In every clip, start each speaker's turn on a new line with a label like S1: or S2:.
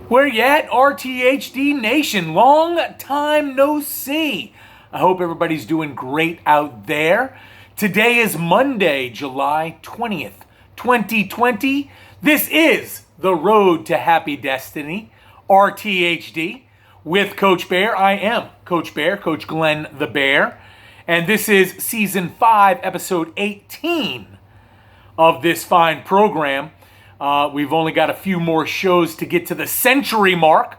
S1: Where you at, RTHD Nation? Long time no see. I hope everybody's doing great out there. Today is Monday, July 20th, 2020. This is The Road to Happy Destiny, RTHD, with Coach Bear. I am Coach Bear, Coach Glenn the Bear. And this is Season 5, Episode 18 of this fine program. We've only got a few more shows to get to the century mark,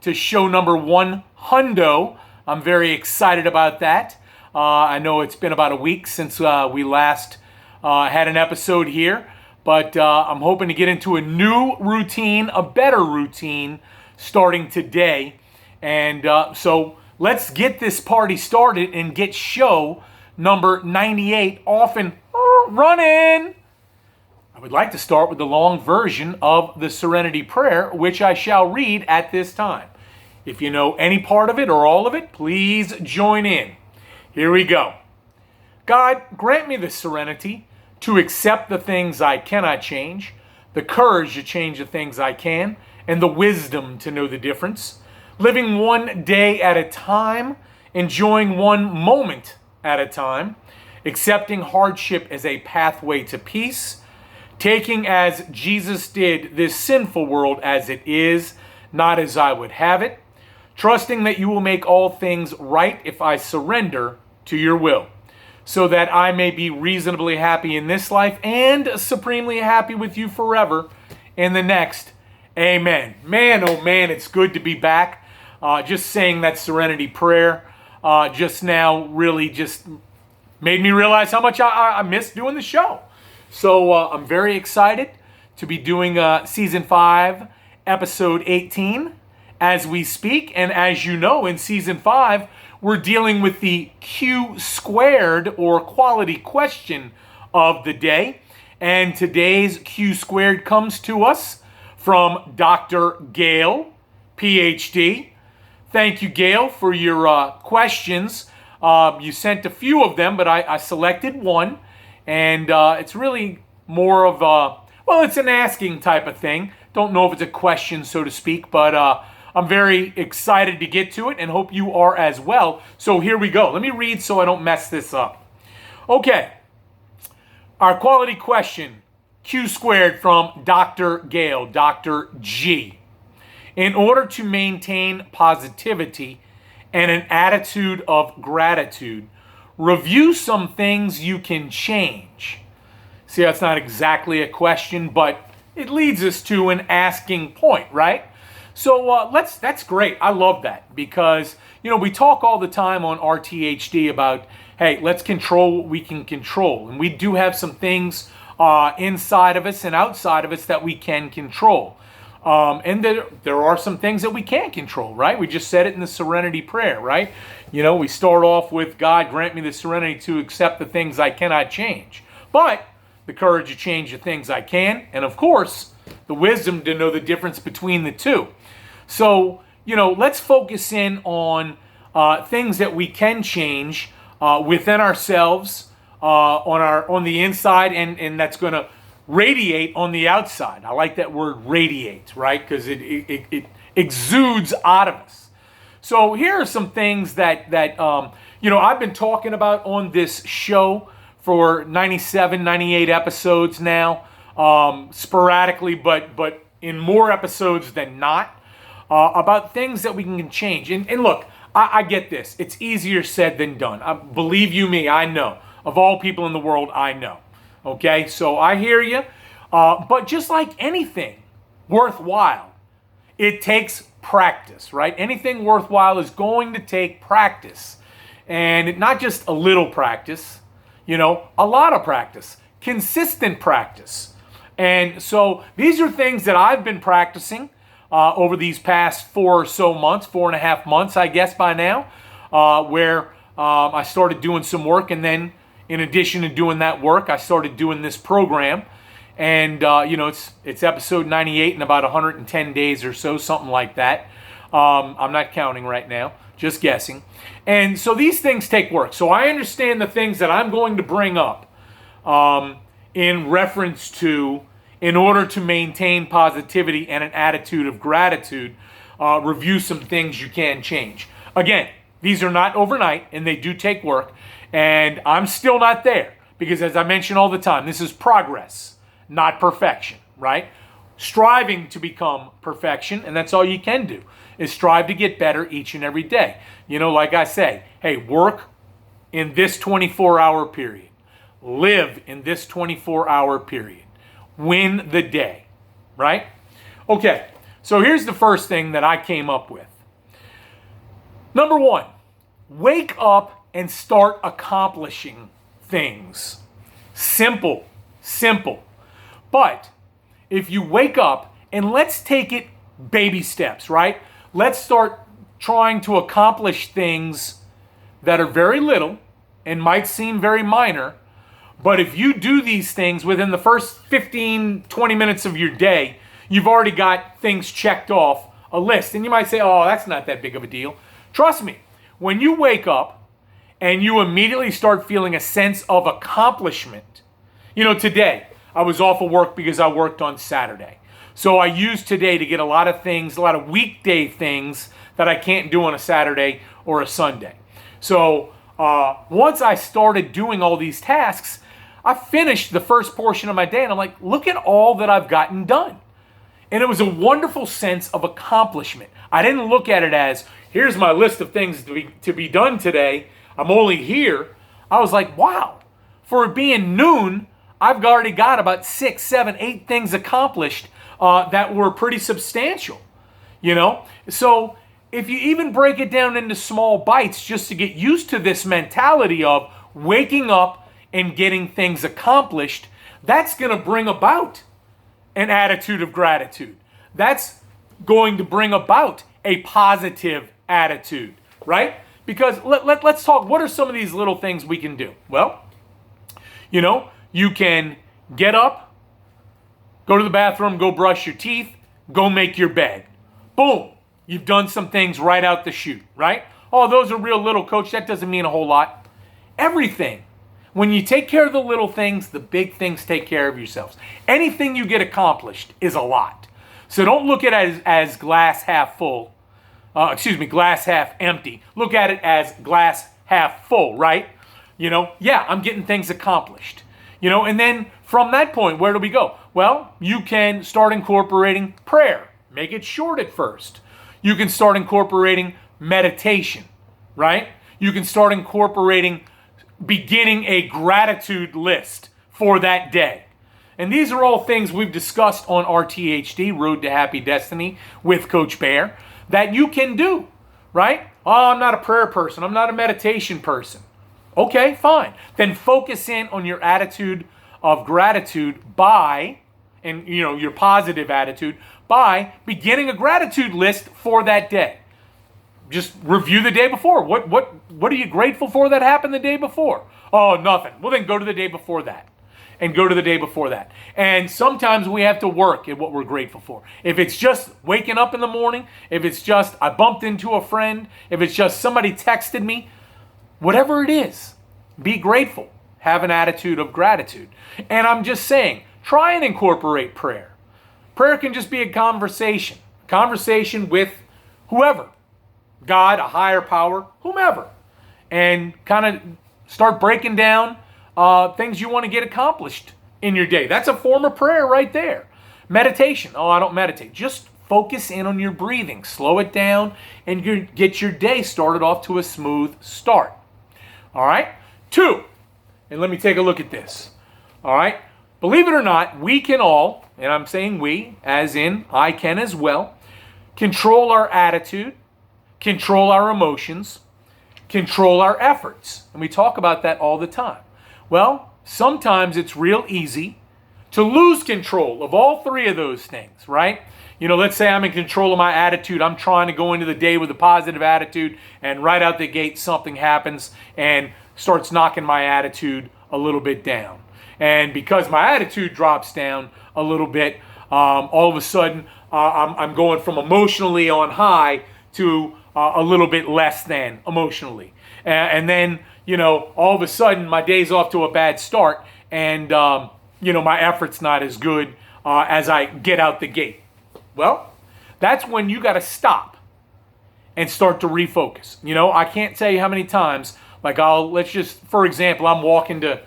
S1: to show number 100. I'm very excited about that. I know it's been about a week since we last had an episode here, but I'm hoping to get into a new routine, a better routine, starting today. And so let's get this party started and get show number 98 off and running. I would like to start with the long version of the Serenity Prayer, which I shall read at this time. If you know any part of it or all of it, please join in. Here we go. God, grant me the serenity to accept the things I cannot change, the courage to change the things I can, and the wisdom to know the difference. Living one day at a time, enjoying one moment at a time, accepting hardship as a pathway to peace, taking as Jesus did this sinful world as it is, not as I would have it, trusting that you will make all things right if I surrender to your will, so that I may be reasonably happy in this life and supremely happy with you forever in the next. Amen. Man, oh man, it's good to be back. Just saying that Serenity Prayer just now really just made me realize how much I missed doing the show. So I'm very excited to be doing Season 5, Episode 18 as we speak. And as you know, in Season 5, we're dealing with the Q squared or quality question of the day. And today's Q squared comes to us from Dr. Gail, PhD. Thank you, Gail, for your questions. You sent a few of them, but I selected one. And it's really more of a, well, it's an asking type of thing. Don't know if it's a question, so to speak, but I'm very excited to get to it and hope you are as well. So here we go. Let me read so I don't mess this up. Okay. Our quality question, Q squared from Dr. Gail, Dr. G. In order to maintain positivity and an attitude of gratitude, review some things you can change. See, that's not exactly a question, but it leads us to an asking point, right? So that's great. I love that because, you know, we talk all the time on RTHD about, hey, let's control what we can control. And we do have some things inside of us and outside of us that we can control. And there are some things that we can't control, right? We just said it in the Serenity Prayer, right? You know, we start off with, God, grant me the serenity to accept the things I cannot change, but the courage to change the things I can, and of course, the wisdom to know the difference between the two. So, you know, let's focus in on things that we can change within ourselves, on the inside, and that's going to radiate on the outside. I like that word radiate, right? Because it exudes out of us. So here are some things that you know, I've been talking about on this show for 97, 98 episodes now, sporadically, but in more episodes than not, about things that we can change. And look, I get this. It's easier said than done. Believe you me, I know. Of all people in the world, I know. Okay, so I hear you. But just like anything worthwhile, it takes practice, right? Anything worthwhile is going to take practice. And not just a little practice, you know, a lot of practice, consistent practice. And so these are things that I've been practicing over these past 4.5 months, I guess by now, where I started doing some work, and then in addition to doing that work, I started doing this program. And, you know, it's episode 98 in about 110 days or so, something like that. I'm not counting right now, just guessing. And so these things take work. So I understand the things that I'm going to bring up in reference to in order to maintain positivity and an attitude of gratitude, review some things you can change. Again, these are not overnight and they do take work, and I'm still not there because, as I mention all the time, this is progress, not perfection, right? Striving to become perfection, and that's all you can do, is strive to get better each and every day. You know, like I say, hey, work in this 24-hour period. Live in this 24-hour period. Win the day, right? Okay, so here's the first thing that I came up with. Number one, wake up and start accomplishing things. Simple, simple. But if you wake up, and let's take it baby steps, right? Let's start trying to accomplish things that are very little and might seem very minor. But if you do these things within the first 15, 20 minutes of your day, you've already got things checked off a list. And you might say, oh, that's not that big of a deal. Trust me, when you wake up and you immediately start feeling a sense of accomplishment. You know, today I was off of work because I worked on Saturday. So I used today to get a lot of things, a lot of weekday things that I can't do on a Saturday or a Sunday. So once I started doing all these tasks, I finished the first portion of my day and I'm like, look at all that I've gotten done. And it was a wonderful sense of accomplishment. I didn't look at it as, here's my list of things to be done today. I'm only here. I was like, wow, for it being noon, I've already got about 6, 7, 8 things accomplished that were pretty substantial, you know? So if you even break it down into small bites just to get used to this mentality of waking up and getting things accomplished, that's going to bring about an attitude of gratitude. That's going to bring about a positive attitude, right? Because let's talk, what are some of these little things we can do? Well, you know, you can get up, go to the bathroom, go brush your teeth, go make your bed. Boom. You've done some things right out the chute, right? Oh, those are real little, coach. That doesn't mean a whole lot. Everything. When you take care of the little things, the big things take care of yourselves. Anything you get accomplished is a lot. So don't look at it as glass half full. Glass half empty. Look at it as glass half full, right? You know, yeah, I'm getting things accomplished. You know, and then from that point, where do we go? Well, you can start incorporating prayer. Make it short at first. You can start incorporating meditation, right? You can start incorporating beginning a gratitude list for that day. And these are all things we've discussed on RTHD, Road to Happy Destiny, with Coach Bear, that you can do, right? Oh, I'm not a prayer person. I'm not a meditation person. Okay, fine. Then focus in on your attitude of gratitude by, and you know, your positive attitude, by beginning a gratitude list for that day. Just review the day before. What are you grateful for that happened the day before? Oh, nothing. Well, then go to the day before that. And go to the day before that. And sometimes we have to work at what we're grateful for. If it's just waking up in the morning, if it's just I bumped into a friend, if it's just somebody texted me, whatever it is, be grateful. Have an attitude of gratitude. And I'm just saying, try and incorporate prayer. Prayer can just be a conversation with whoever. God, a higher power, whomever. And kind of start breaking down things you want to get accomplished in your day. That's a form of prayer right there. Meditation. Oh, I don't meditate. Just focus in on your breathing. Slow it down and get your day started off to a smooth start. All right? 2, and let me take a look at this. All right? Believe it or not, we can all, and I'm saying we, as in I can as well, control our attitude, control our emotions, control our efforts. And we talk about that all the time. Well, sometimes it's real easy to lose control of all 3 of those things, right? You know, let's say I'm in control of my attitude. I'm trying to go into the day with a positive attitude, and right out the gate something happens and starts knocking my attitude a little bit down. And because my attitude drops down a little bit, all of a sudden I'm going from emotionally on high to a little bit less than emotionally. And then, you know, all of a sudden my day's off to a bad start, and, you know, my effort's not as good as I get out the gate. Well, that's when you got to stop and start to refocus. You know, I can't tell you how many times, like let's just, for example, I'm walking to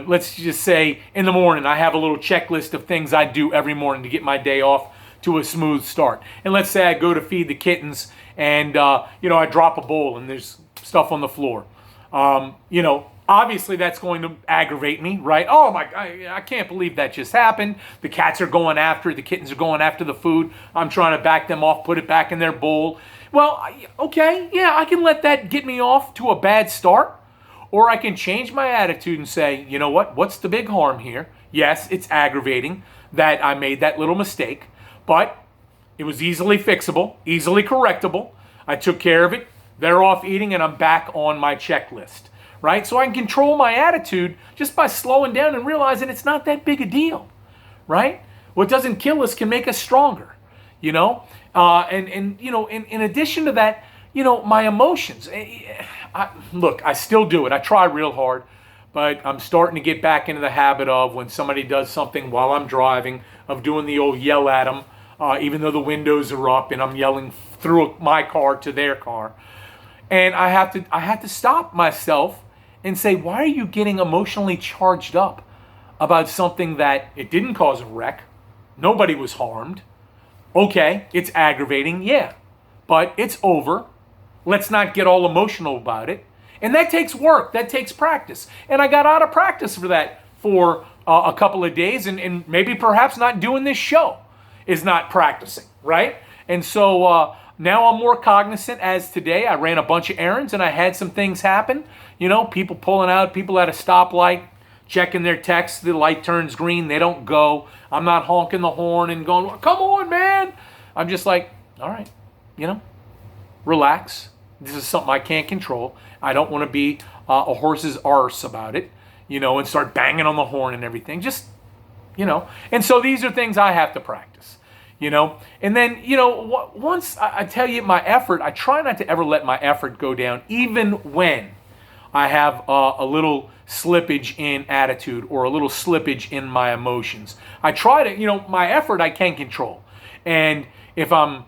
S1: let's just say in the morning, I have a little checklist of things I do every morning to get my day off to a smooth start. And let's say I go to feed the kittens and, you know, I drop a bowl and there's stuff on the floor. You know, obviously that's going to aggravate me, right? Oh my, I can't believe that just happened. The cats are going after it. The kittens are going after the food. I'm trying to back them off, put it back in their bowl. Well, okay, yeah, I can let that get me off to a bad start. Or I can change my attitude and say, you know what? What's the big harm here? Yes, it's aggravating that I made that little mistake, but it was easily fixable, easily correctable. I took care of it. They're off eating and I'm back on my checklist, right? So I can control my attitude just by slowing down and realizing it's not that big a deal, right? What doesn't kill us can make us stronger, you know? And you know, in addition to that, you know, my emotions. Look, I still do it. I try real hard, but I'm starting to get back into the habit of when somebody does something while I'm driving, of doing the old yell at them, even though the windows are up and I'm yelling through my car to their car. And I have to stop myself and say, why are you getting emotionally charged up about something that it didn't cause a wreck? Nobody was harmed. Okay, it's aggravating, yeah, but it's over. Let's not get all emotional about it. And that takes work. That takes practice. And I got out of practice for that for a couple of days. And maybe perhaps not doing this show is not practicing, right? And so now I'm more cognizant. As today, I ran a bunch of errands and I had some things happen. You know, people pulling out, people at a stoplight, checking their texts. The light turns green. They don't go. I'm not honking the horn and going, come on, man. I'm just like, all right, you know, relax. This is something I can't control. I don't want to be a horse's arse about it, you know, and start banging on the horn and everything. Just, you know. And so these are things I have to practice, you know. And then, you know, once I tell you my effort, I try not to ever let my effort go down, even when I have a little slippage in attitude or a little slippage in my emotions. I try to, you know, my effort I can control. And if I'm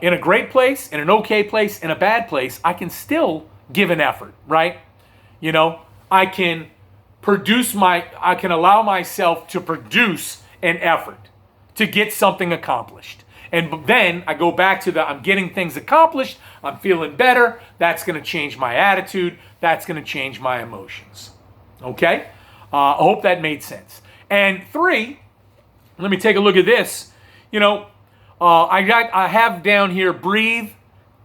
S1: in a great place, in an okay place, in a bad place, I can still give an effort, right? You know, I can allow myself to produce an effort to get something accomplished. And then I go back to I'm getting things accomplished, I'm feeling better, that's going to change my attitude, that's going to change my emotions. Okay? I hope that made sense. And 3, let me take a look at this. You know, I have down here, breathe,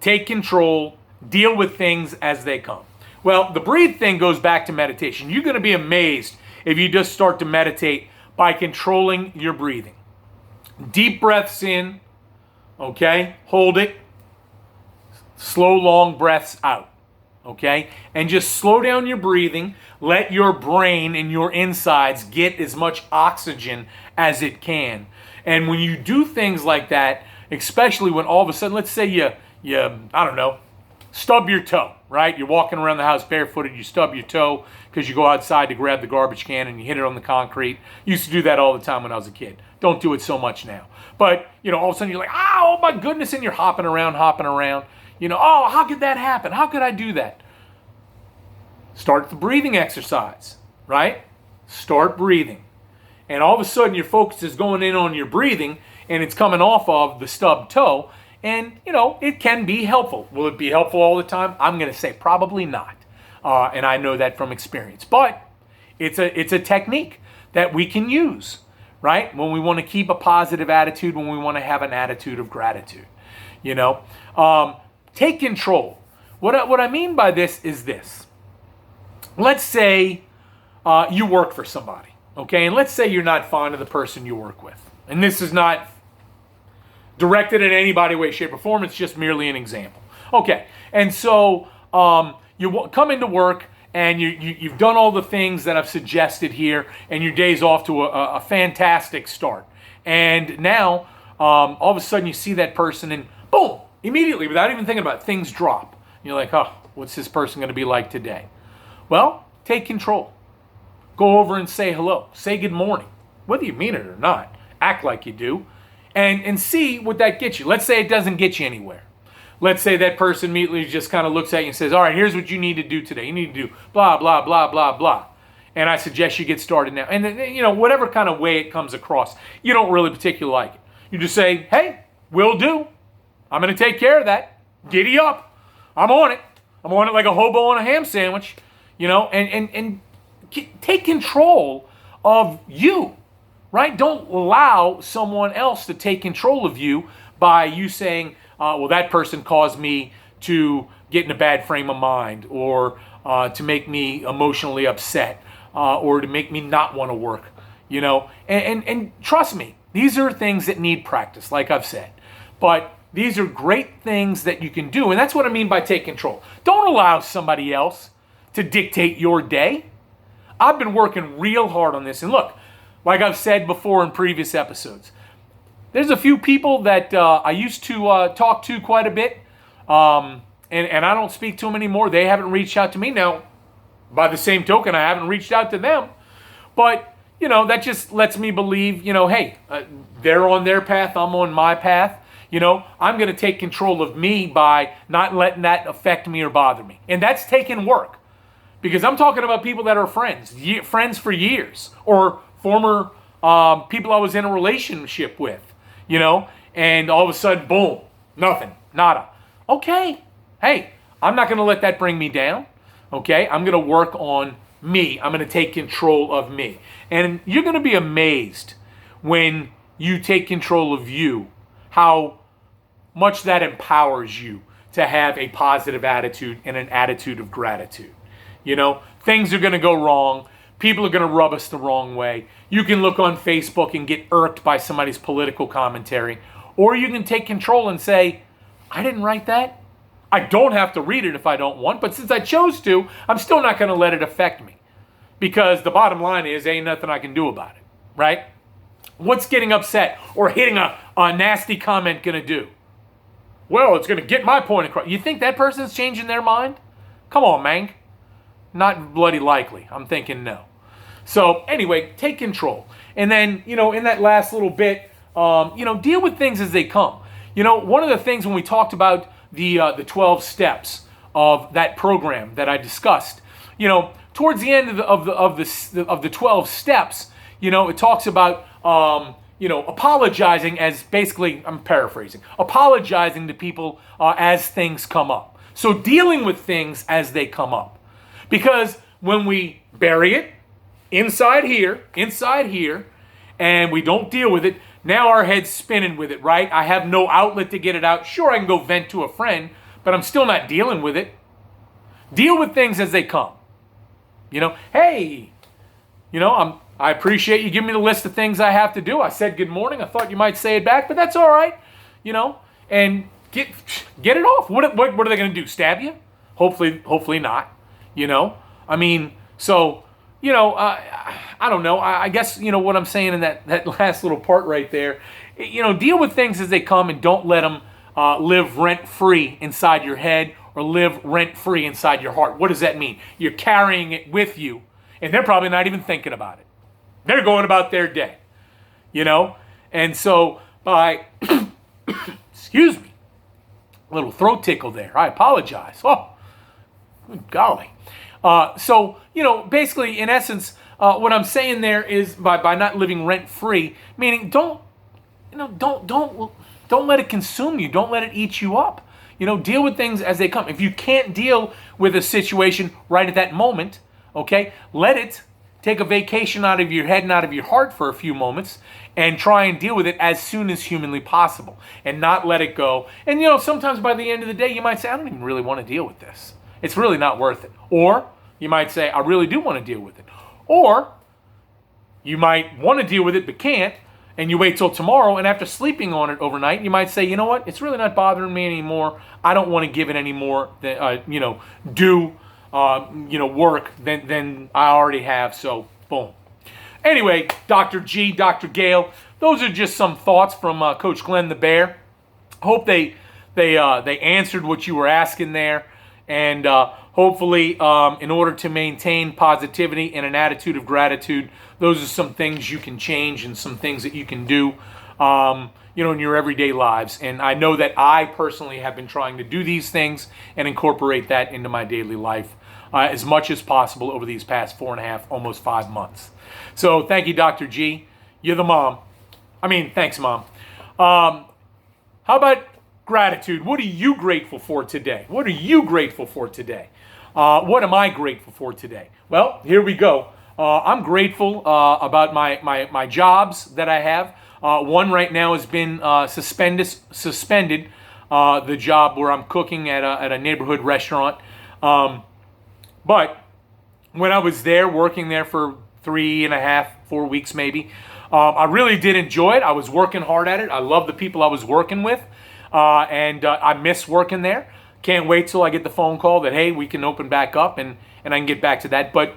S1: take control, deal with things as they come. Well, the breathe thing goes back to meditation. You're going to be amazed if you just start to meditate by controlling your breathing. Deep breaths in, okay? Hold it. Slow, long breaths out, okay? And just slow down your breathing. Let your brain and your insides get as much oxygen as it can. And when you do things like that, especially when all of a sudden, let's say you I don't know, stub your toe, right? You're walking around the house barefooted, you stub your toe because you go outside to grab the garbage can and you hit it on the concrete. Used to do that all the time when I was a kid. Don't do it so much now. But, you know, all of a sudden you're like, oh my goodness, and you're hopping around. You know, oh, how could that happen? How could I do that? Start the breathing exercise, right? Start breathing. And all of a sudden your focus is going in on your breathing and it's coming off of the stubbed toe. And, you know, it can be helpful. Will it be helpful all the time? I'm going to say probably not. And I know that from experience. But it's a technique that we can use, right? When we want to keep a positive attitude, when we want to have an attitude of gratitude, you know. Take control. What I mean by this is this. Let's say you work for somebody, okay? And let's say you're not fond of the person you work with. And this is not directed at anybody, way, shape, or form. It's just merely an example. Okay, and so you come into work and you've done all the things that I've suggested here, and your day's off to a fantastic start. And now, all of a sudden, you see that person, and boom, immediately, without even thinking about it, things drop. You're like, oh, what's this person going to be like today? Well, take control. Go over and say hello. Say good morning, whether you mean it or not. act like you do, and see what that gets you. Let's say it doesn't get you anywhere. Let's say that person immediately just kind of looks at you and says, all right, here's what you need to do today. You need to do blah, blah, blah, blah, blah. And I suggest you get started now. And then, whatever kind of way it comes across, you don't really particularly like it. You just say, hey, will do. I'm going to take care of that. Giddy up. I'm on it. I'm on it like a hobo on a ham sandwich, and take control of you, right? Don't allow someone else to take control of you by you saying, well, that person caused me to get in a bad frame of mind, or to make me emotionally upset, or to make me not want to work, and trust me, these are things that need practice, like I've said, but these are great things that you can do. And that's what I mean by take control. Don't allow somebody else to dictate your day. I've been working real hard on this. And look, like I've said before in previous episodes, there's a few people that I used to talk to quite a bit. And I don't speak to them anymore. They haven't reached out to me. Now, by the same token, I haven't reached out to them. But, that just lets me believe, hey, they're on their path. I'm on my path. I'm going to take control of me by not letting that affect me or bother me. And that's taking work. Because I'm talking about people that are friends for years, or former people I was in a relationship with, and all of a sudden, boom, nothing, nada. Okay, hey, I'm not going to let that bring me down. Okay, I'm going to work on me. I'm going to take control of me. And you're going to be amazed when you take control of you, how much that empowers you to have a positive attitude and an attitude of gratitude. Things are going to go wrong. People are going to rub us the wrong way. You can look on Facebook and get irked by somebody's political commentary. Or you can take control and say, I didn't write that. I don't have to read it if I don't want, but since I chose to, I'm still not going to let it affect me. Because the bottom line is, ain't nothing I can do about it, right? What's getting upset or hitting a nasty comment going to do? Well, it's going to get my point across. You think that person's changing their mind? Come on, man. Not bloody likely. I'm thinking no. So anyway, take control. And then, in that last little bit, deal with things as they come. One of the things when we talked about the 12 steps of that program that I discussed, towards the end of the 12 steps, it talks about apologizing as basically, I'm paraphrasing, apologizing to people as things come up. So dealing with things as they come up. Because when we bury it inside here, and we don't deal with it, now our head's spinning with it, right? I have no outlet to get it out. Sure, I can go vent to a friend, but I'm still not dealing with it. Deal with things as they come. Hey, I appreciate you giving me the list of things I have to do. I said good morning. I thought you might say it back, but that's all right. And get it off. What are they going to do? Stab you? Hopefully not. I don't know. I guess, what I'm saying in that last little part right there, deal with things as they come and don't let them live rent-free inside your head or live rent-free inside your heart. What does that mean? You're carrying it with you, and they're probably not even thinking about it. They're going about their day, And so by, excuse me, a little throat tickle there. I apologize. Oh, good golly. Basically, in essence, what I'm saying there is by not living rent-free, meaning don't let it consume you. Don't let it eat you up. Deal with things as they come. If you can't deal with a situation right at that moment, okay, let it take a vacation out of your head and out of your heart for a few moments and try and deal with it as soon as humanly possible and not let it go. And, sometimes by the end of the day, you might say, I don't even really want to deal with this. It's really not worth it. Or you might say, I really do want to deal with it. Or you might want to deal with it but can't, and you wait till tomorrow, and after sleeping on it overnight, you might say, you know what, it's really not bothering me anymore. I don't want to give it any more work than I already have, so boom. Anyway, Dr. G, Dr. Gale, those are just some thoughts from Coach Glenn the Bear. Hope they answered what you were asking there. And hopefully, in order to maintain positivity and an attitude of gratitude, those are some things you can change and some things that you can do, in your everyday lives. And I know that I personally have been trying to do these things and incorporate that into my daily life as much as possible over these past 4.5, almost 5 months. So thank you, Dr. G. You're the mom. Thanks, Mom. How about gratitude? What are you grateful for today? What are you grateful for today? What am I grateful for today? Well, here we go. I'm grateful about my jobs that I have. One right now has been suspended. The job where I'm cooking at a neighborhood restaurant. But when I was there, working there for 3.5, 4 weeks maybe, I really did enjoy it. I was working hard at it. I love the people I was working with. And I miss working there. Can't wait till I get the phone call that, hey, we can open back up and I can get back to that. But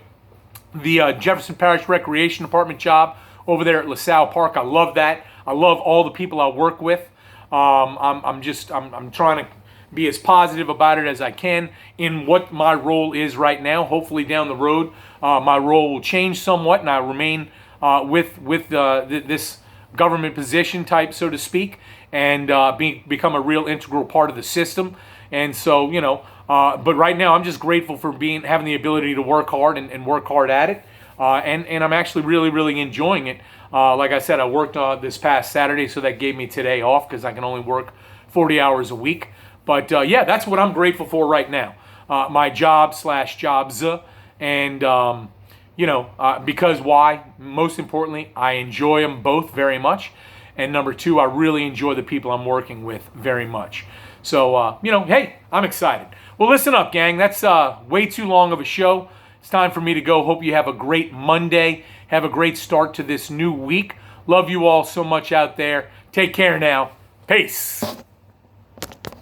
S1: the Jefferson Parish Recreation Department job over there at LaSalle Park, I love that. I love all the people I work with. I'm trying to be as positive about it as I can in what my role is right now. Hopefully down the road, my role will change somewhat and I remain with this government position type, so to speak, and become a real integral part of the system. And so, but right now I'm just grateful for having the ability to work hard and work hard at it. And I'm actually really, really enjoying it. Like I said, I worked this past Saturday, so that gave me today off because I can only work 40 hours a week. But yeah, that's what I'm grateful for right now. My job/jobs. And, because why? Most importantly, I enjoy them both very much. And number two, I really enjoy the people I'm working with very much. So, hey, I'm excited. Well, listen up, gang. That's way too long of a show. It's time for me to go. Hope you have a great Monday. Have a great start to this new week. Love you all so much out there. Take care now. Peace.